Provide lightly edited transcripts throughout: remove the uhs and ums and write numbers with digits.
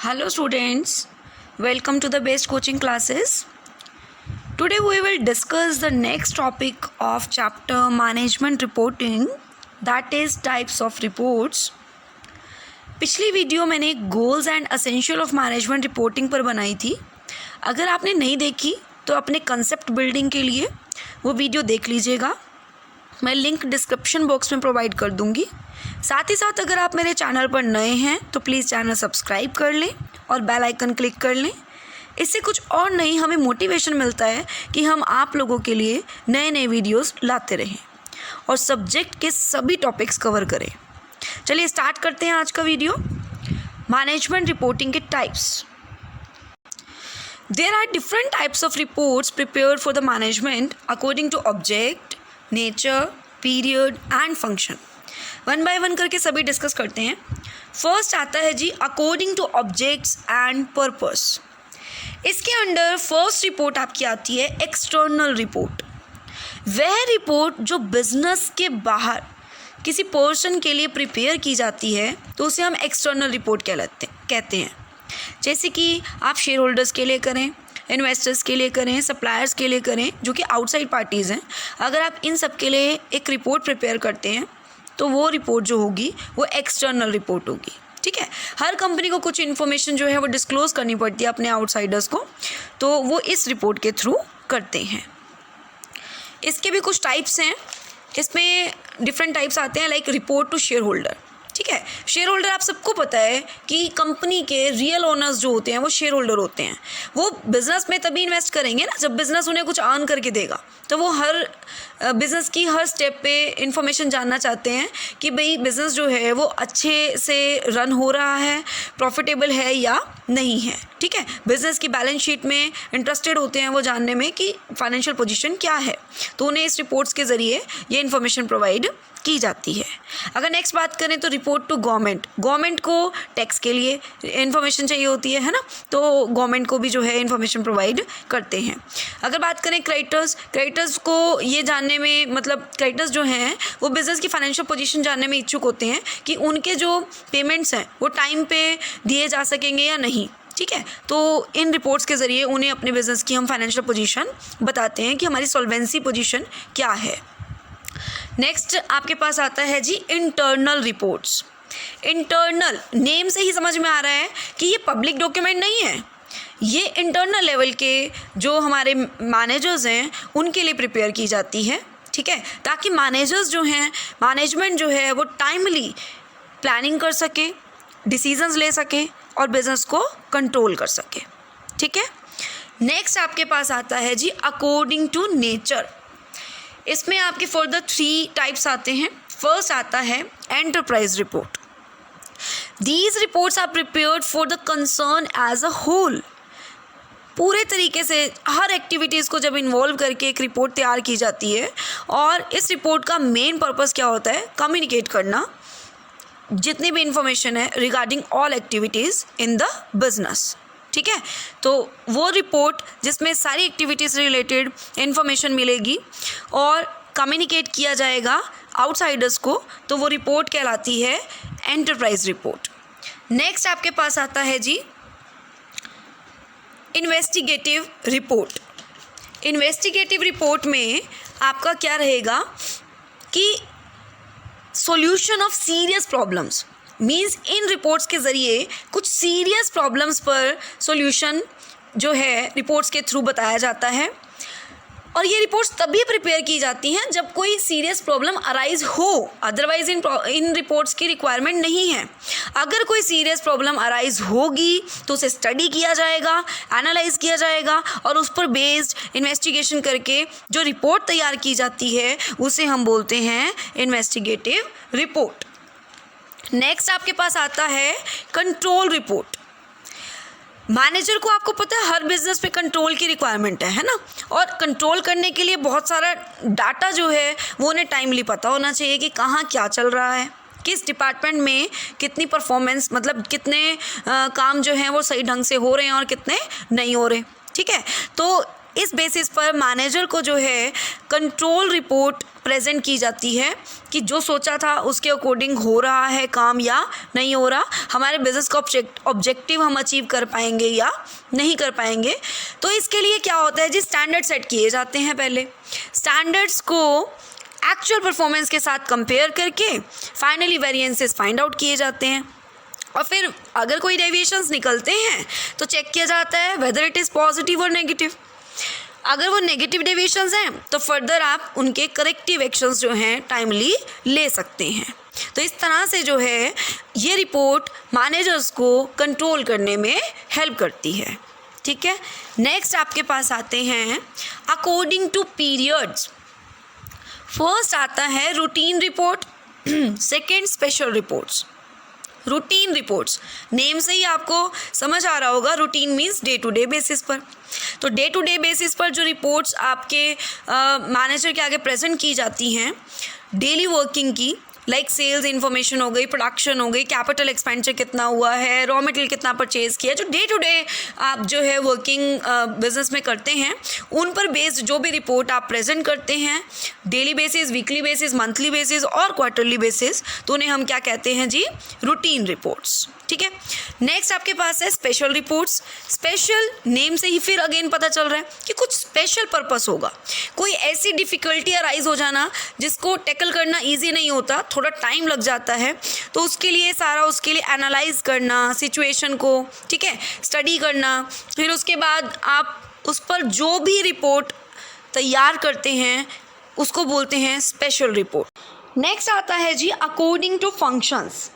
Hello students, welcome to the Best Coaching Classes. Today we will discuss the next topic of chapter Management Reporting, that is types of reports. पिछली video मैंने goals and essential of management reporting पर बनाई थी. अगर आपने नहीं देखी तो अपने कंसेप्ट बिल्डिंग के लिए वो वीडियो देख लीजिएगा. मैं लिंक डिस्क्रिप्शन बॉक्स में प्रोवाइड कर दूंगी. साथ ही साथ अगर आप मेरे चैनल पर नए हैं तो प्लीज़ चैनल सब्सक्राइब कर लें और बेल आइकन क्लिक कर लें. इससे कुछ और नहीं हमें मोटिवेशन मिलता है कि हम आप लोगों के लिए नए नए वीडियोस लाते रहें और सब्जेक्ट के सभी टॉपिक्स कवर करें. चलिए स्टार्ट करते हैं आज का वीडियो. मैनेजमेंट रिपोर्टिंग के types. There are different types of reports prepared for the management according to object, nature, period and function. One by one करके सभी डिस्कस करते हैं. फर्स्ट आता है जी according to objects and purpose. इसके under first report आपकी आती है एक्सटर्नल रिपोर्ट. वह रिपोर्ट जो बिजनेस के बाहर किसी पर्सन के लिए प्रिपेयर की जाती है तो उसे हम एक्सटर्नल रिपोर्ट कहते हैं. जैसे कि आप शेयर होल्डर्स के लिए करें, इन्वेस्टर्स के लिए करें, सप्लायर्स के लिए करें जो कि आउटसाइड पार्टीज़ हैं. अगर आप इन सब के लिए एक रिपोर्ट प्रिपेयर करते हैं तो वो रिपोर्ट जो होगी वो एक्सटर्नल रिपोर्ट होगी. ठीक है. हर कंपनी को कुछ इन्फॉर्मेशन जो है वो डिस्क्लोज़ करनी पड़ती है अपने आउटसाइडर्स को, तो वो इस रिपोर्ट के थ्रू करते हैं. इसके भी कुछ टाइप्स हैं. इसमें डिफरेंट टाइप्स आते हैं like report to shareholder. ठीक है. शेयर होल्डर आप सबको पता है कि कंपनी के रियल ओनर्स जो होते हैं वो शेयर होल्डर होते हैं. वो बिज़नेस में तभी इन्वेस्ट करेंगे ना जब बिज़नेस उन्हें कुछ अर्न करके देगा. तो वो हर बिज़नेस की हर स्टेप पे इंफॉर्मेशन जानना चाहते हैं कि भाई बिज़नेस जो है वो अच्छे से रन हो रहा है, प्रॉफिटेबल है या नहीं है. ठीक है. बिज़नेस की बैलेंस शीट में इंटरेस्टेड होते हैं वो जानने में कि फाइनेंशियल पोजीशन क्या है. तो उन्हें इस रिपोर्ट्स के ज़रिए ये इन्फॉर्मेशन प्रोवाइड की जाती है. अगर नेक्स्ट बात करें तो रिपोर्ट टू गवर्नमेंट को टैक्स के लिए इन्फॉर्मेशन चाहिए होती है ना, तो गवर्नमेंट को भी जो है इन्फॉर्मेशन प्रोवाइड करते हैं. अगर बात करें क्रेडिटर्स को ये जानने में, मतलब क्रेडिटर्स जो हैं वो बिज़नेस की फाइनेंशियल पोजीशन जानने में इच्छुक होते हैं कि उनके जो पेमेंट्स हैं वो टाइम पे दिए जा सकेंगे या नहीं. ठीक है. तो इन रिपोर्ट्स के ज़रिए उन्हें अपने बिज़नेस की हम फाइनेंशियल पोजीशन बताते हैं कि हमारी सॉल्वेंसी पोजीशन क्या है. नेक्स्ट आपके पास आता है जी इंटरनल रिपोर्ट्स. इंटरनल नेम से ही समझ में आ रहा है कि ये पब्लिक डॉक्यूमेंट नहीं है. ये इंटरनल लेवल के जो हमारे मैनेजर्स हैं उनके लिए प्रिपेयर की जाती है. ठीक है. ताकि मैनेजर्स जो हैं, मैनेजमेंट जो है वो टाइमली प्लानिंग कर सके, डिसीजंस ले सके और बिज़नेस को कंट्रोल कर सके. ठीक है. नेक्स्ट आपके पास आता है जी अकॉर्डिंग टू नेचर. इसमें आपके फर्दर 3 टाइप्स आते हैं. फर्स्ट आता है enterprise report. These reports are prepared for the concern as a whole. पूरे तरीके से हर एक्टिविटीज़ को जब इन्वॉल्व करके एक रिपोर्ट तैयार की जाती है और इस रिपोर्ट का मेन पर्पस क्या होता है, कम्युनिकेट करना जितनी भी इंफॉर्मेशन है regarding all activities in the business. ठीक है. तो वो रिपोर्ट जिसमें सारी एक्टिविटीज़ से रिलेटेड इन्फॉर्मेशन मिलेगी और कम्युनिकेट किया जाएगा आउटसाइडर्स को, तो वो रिपोर्ट कहलाती है एंटरप्राइज रिपोर्ट. नेक्स्ट आपके पास आता है जी इन्वेस्टिगेटिव रिपोर्ट. इन्वेस्टिगेटिव रिपोर्ट में आपका क्या रहेगा कि solution of serious problems. Means in reports के ज़रिए कुछ सीरियस प्रॉब्लम्स पर सॉल्यूशन जो है रिपोर्ट्स के थ्रू बताया जाता है. और ये रिपोर्ट्स तभी प्रिपेयर की जाती हैं जब कोई सीरियस प्रॉब्लम अराइज हो. अदरवाइज इन रिपोर्ट्स की रिक्वायरमेंट नहीं है. अगर कोई सीरियस प्रॉब्लम अराइज होगी तो उसे स्टडी किया जाएगा, एनालाइज किया जाएगा और उस पर बेस्ड इन्वेस्टिगेशन करके जो रिपोर्ट तैयार की जाती है उसे हम बोलते हैं इन्वेस्टिगेटिव रिपोर्ट. नेक्स्ट आपके पास आता है कंट्रोल रिपोर्ट. मैनेजर को आपको पता है हर बिजनेस पे कंट्रोल की रिक्वायरमेंट है ना, और कंट्रोल करने के लिए बहुत सारा डाटा जो है वो उन्हें टाइमली पता होना चाहिए कि कहाँ क्या चल रहा है, किस डिपार्टमेंट में कितनी परफॉर्मेंस, मतलब कितने काम जो हैं वो सही ढंग से हो रहे हैं और कितने नहीं हो रहे. ठीक है. तो इस बेसिस पर मैनेजर को जो है कंट्रोल रिपोर्ट प्रेजेंट की जाती है कि जो सोचा था उसके अकॉर्डिंग हो रहा है काम या नहीं हो रहा, हमारे बिजनेस का ऑब्जेक्टिव हम अचीव कर पाएंगे या नहीं कर पाएंगे। तो इसके लिए क्या होता है जी, स्टैंडर्ड सेट किए जाते हैं। पहले स्टैंडर्ड्स को एक्चुअल परफॉर्मेंस के साथ कंपेयर करके फाइनली वेरिएंसेस फाइंड आउट किए जाते हैं, और फिर अगर कोई डेविएशंस निकलते हैं तो चेक किया जाता है वेदर इट इज़ पॉजिटिव और नेगेटिव। अगर वो नेगेटिव डेविएशंस हैं तो फर्दर आप उनके करेक्टिव एक्शंस जो हैं टाइमली ले सकते हैं। तो इस तरह से जो है ये रिपोर्ट मैनेजर्स को कंट्रोल करने में हेल्प करती है। ठीक है, नेक्स्ट आपके पास आते हैं अकॉर्डिंग टू पीरियड्स। फर्स्ट आता है routine report, second special reports. Routine reports, name से ही आपको समझ आ रहा होगा, routine means day to day basis पर। तो डे टू डे बेसिस पर जो रिपोर्ट्स आपके मैनेजर के आगे प्रेजेंट की जाती हैं डेली वर्किंग की, लाइक सेल्स इन्फॉर्मेशन हो गई, प्रोडक्शन हो गई, कैपिटल एक्सपेंडिचर कितना हुआ है, रॉ मटेरियल कितना परचेज किया, जो डे टू डे आप जो है वर्किंग बिजनेस में करते हैं, उन पर बेस्ड जो भी रिपोर्ट आप प्रेजेंट करते हैं daily basis, weekly basis, monthly basis और क्वार्टरली बेसिस, तो उन्हें हम क्या कहते हैं जी, रूटीन रिपोर्ट्स। ठीक है, नेक्स्ट आपके पास है स्पेशल रिपोर्ट्स। स्पेशल नेम से ही फिर अगेन पता चल रहा है कि कुछ स्पेशल पर्पस होगा, कोई ऐसी डिफ़िकल्टी अराइज हो जाना जिसको टैकल करना ईजी नहीं होता, थोड़ा टाइम लग जाता है, तो उसके लिए एनालाइज करना सिचुएशन को, ठीक है, स्टडी करना, फिर उसके बाद आप उस पर जो भी रिपोर्ट तैयार करते हैं उसको बोलते हैं स्पेशल रिपोर्ट। नेक्स्ट आता है जी अकॉर्डिंग टू फंक्शंस।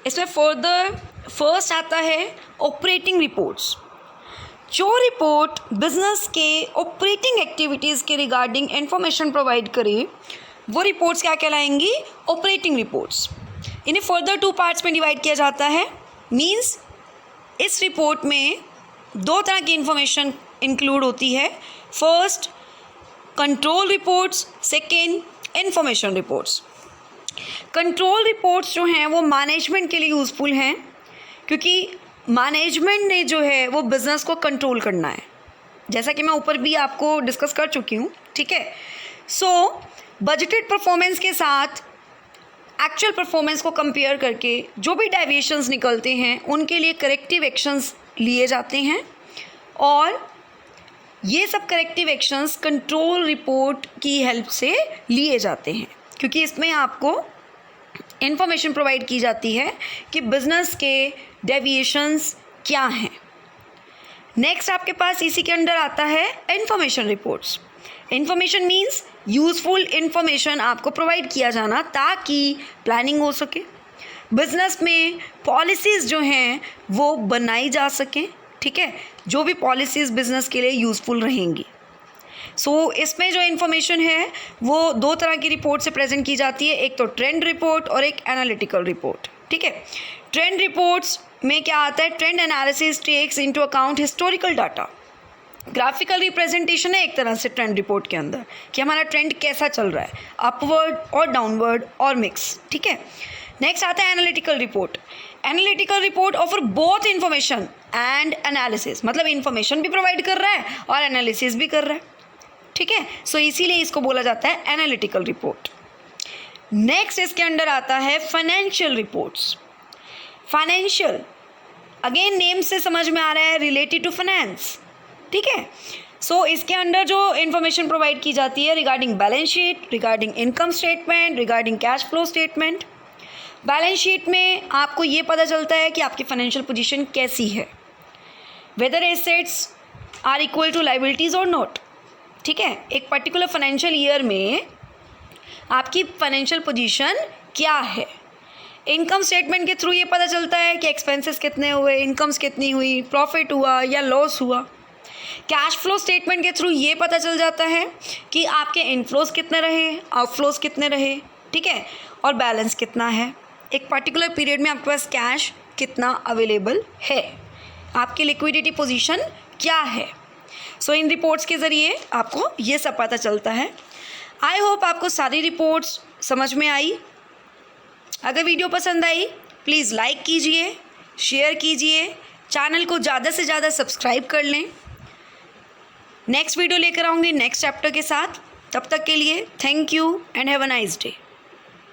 इसमें फर्स्ट आता है ऑपरेटिंग रिपोर्ट्स। जो रिपोर्ट बिजनेस के ऑपरेटिंग एक्टिविटीज़ के रिगार्डिंग इंफॉर्मेशन प्रोवाइड करे वो रिपोर्ट्स क्या कहलाएंगी, ऑपरेटिंग रिपोर्ट्स। इन्हें फर्दर 2 पार्ट्स में डिवाइड किया जाता है। मींस इस रिपोर्ट में 2 तरह की इंफॉर्मेशन इंक्लूड होती है। First control reports, second information reports. Control reports जो हैं वो मैनेजमेंट के लिए यूज़फुल हैं, क्योंकि मैनेजमेंट ने जो है वो बिज़नेस को कंट्रोल करना है, जैसा कि मैं ऊपर भी आपको डिस्कस कर चुकी हूँ। ठीक है, सो बजटेड परफॉर्मेंस के साथ एक्चुअल परफॉर्मेंस को कंपेयर करके जो भी डेविएशंस निकलते हैं उनके लिए करेक्टिव एक्शंस लिए जाते हैं, और ये सब करेक्टिव एक्शंस कंट्रोल रिपोर्ट की हेल्प से लिए जाते हैं, क्योंकि इसमें आपको इंफॉर्मेशन प्रोवाइड की जाती है कि बिज़नेस के डेविएशंस क्या हैं। नेक्स्ट आपके पास इसी के अंडर आता है information reports. Information means useful information आपको प्रोवाइड किया जाना ताकि प्लानिंग हो सके, बिज़नेस में पॉलिसीज़ जो हैं वो बनाई जा सकें। ठीक है, जो भी पॉलिसीज़ बिज़नेस के लिए यूज़फुल रहेंगी। सो इसमें जो इन्फॉर्मेशन है वो 2 तरह की रिपोर्ट से प्रेजेंट की जाती है, एक तो ट्रेंड रिपोर्ट और एक एनालिटिकल रिपोर्ट। ठीक है, ट्रेंड रिपोर्ट्स में क्या आता है, trend analysis takes into account historical data. Graphical representation है एक तरह से ट्रेंड रिपोर्ट के अंदर कि हमारा ट्रेंड कैसा चल रहा है, अपवर्ड और डाउनवर्ड और मिक्स। ठीक है, नेक्स्ट आता है analytical report. Analytical report offer both information and analysis, मतलब इन्फॉर्मेशन भी प्रोवाइड कर रहा है और एनालिसिस भी कर रहा है। ठीक है, सो इसीलिए इसको बोला जाता है एनालिटिकल रिपोर्ट। नेक्स्ट इसके अंडर आता है financial reports. Financial again name से समझ में आ रहा है, रिलेटेड टू फाइनेंस। ठीक है, सो इसके अंडर जो इन्फॉर्मेशन प्रोवाइड की जाती है regarding balance sheet, regarding income statement, regarding cash flow statement. Balance sheet में आपको ये पता चलता है कि आपकी फाइनेंशियल पोजीशन कैसी है, whether assets are equal to liabilities और नॉट। ठीक है, एक पर्टिकुलर फाइनेंशियल ईयर में आपकी फाइनेंशियल पोजीशन क्या है। इनकम स्टेटमेंट के थ्रू ये पता चलता है कि एक्सपेंसेस कितने हुए, इनकम्स कितनी हुई, प्रॉफिट हुआ या लॉस हुआ। कैश फ्लो स्टेटमेंट के थ्रू ये पता चल जाता है कि आपके इनफ्लोज कितने रहे, आउटफ्लोज कितने रहे। ठीक है, और बैलेंस कितना है, एक पर्टिकुलर पीरियड में आपके पास कैश कितना अवेलेबल है, आपकी लिक्विडिटी पोजीशन क्या है। सो इन रिपोर्ट्स के ज़रिए आपको ये सब पता चलता है। आई होप आपको सारी रिपोर्ट्स समझ में आई। अगर वीडियो पसंद आई प्लीज़ लाइक कीजिए, शेयर कीजिए, चैनल को ज़्यादा से ज़्यादा सब्सक्राइब कर लें। नेक्स्ट वीडियो लेकर आऊँगी नेक्स्ट चैप्टर के साथ। तब तक के लिए thank you and have a nice day.